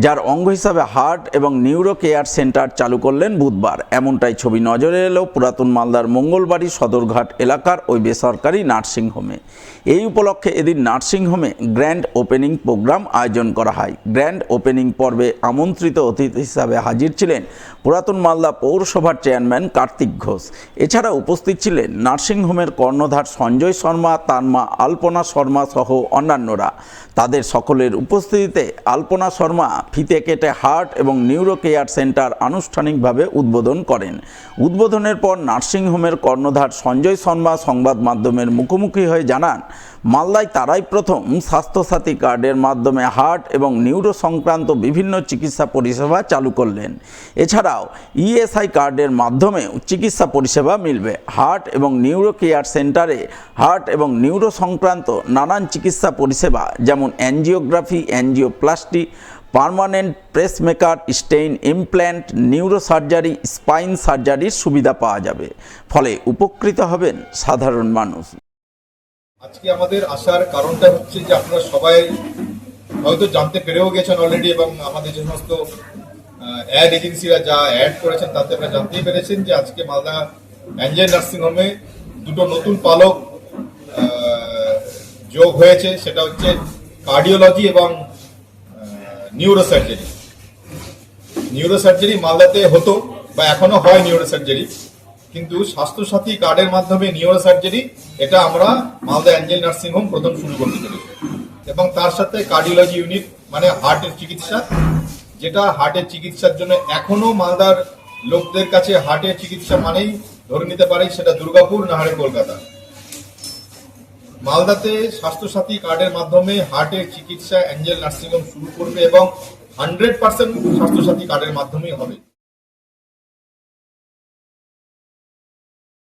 যার অঙ্গ হিসাবে হার্ট এবং নিউরো কেয়ার সেন্টার চালু করলেন বুধবার। এমনটাই ছবি নজরে এলো পুরাতন মালদার মঙ্গলবাড়ি সদরঘাট এলাকার ওই বেসরকারি নার্সিংহোমে। এই উপলক্ষে এদিন নার্সিংহোমে গ্র্যান্ড ওপেনিং প্রোগ্রাম আয়োজন করা হয়। গ্র্যান্ড ওপেনিং পর্বে আমন্ত্রিত অতিথি হিসাবে হাজির ছিলেন পুরাতন মালদা পৌরসভার চেয়ারম্যান কার্তিক ঘোষ। এছাড়া উপস্থিত ছিলেন নার্সিংহোমের কর্ণধার সঞ্জয় শর্মা, তার মা আলপনা শর্মা সহ অন্যান্যরা। তাদের সকলের উপস্থিতিতে আলপনা শর্মা ফিতে কেটে হার্ট এবং নিউরো কেয়ার সেন্টার আনুষ্ঠানিকভাবে উদ্বোধন করেন। উদ্বোধনের পর নার্সিংহোমের কর্ণধার সঞ্জয় শর্মা সংবাদ মাধ্যমের মুখোমুখি হয়ে জানান, মালদায় তারাই প্রথম স্বাস্থ্যসাথী কার্ডের মাধ্যমে হার্ট এবং নিউরো সংক্রান্ত বিভিন্ন চিকিৎসা পরিষেবা চালু করলেন। এছাড়াও ইএসআই কার্ডের মাধ্যমেও চিকিৎসা পরিষেবা মিলবে। হার্ট এবং নিউরো কেয়ার সেন্টারে হার্ট এবং নিউরো সংক্রান্ত নানান চিকিৎসা পরিষেবা যেমন angiography, angioplasty, permanent pacemaker, stent implant, neuro surgery, spine সার্জারির সুবিধা পাওয়া যাবে। ফলে উপকৃত হবেন সাধারণ মানুষ। আজকে আমাদের আসার কারণটা হচ্ছে যে আপনারা সবাই হয়তো জানতে পেরেও গেছেন অলরেডি, এবং আমাদের যে সমস্ত অ্যাড এজেন্সিরা যা অ্যাড করেছেন তাতে আপনারা জানতেই পেরেছেন যে আজকে মালদা অ্যাঞ্জেল নার্সিংহোমে দুটো নতুন পালক যোগ হয়েছে। সেটা হচ্ছে কার্ডিওলজি এবং নিউরোসার্জারি। নিউরোসার্জারি মালদাতে হতো বা এখনো হয় নিউরোসার্জারি, কিন্তু স্বাস্থ্যসাথী কার্ডের মাধ্যমে নিউরোসার্জারি এটা আমরা মালদা অ্যাঞ্জেল নার্সিংহোম প্রথম শুরু করতে পেরেছি। এবং তার সাথে কার্ডিওলজি ইউনিট মানে হার্টের চিকিৎসা, যেটা হার্টের চিকিৎসার জন্য এখনো মালদার লোকদের কাছে হার্টের চিকিৎসা মানেই ধরে নিতে পারে সেটা দুর্গাপুর না হলে কলকাতা। মালদাতে স্বাস্থ্যসাথী কার্ডের মাধ্যমে হার্টের চিকিৎসা অ্যাঞ্জেল নার্সিংহোম শুরু করবে এবং 100% স্বাস্থ্যসাথী কার্ডের মাধ্যমেই হবে।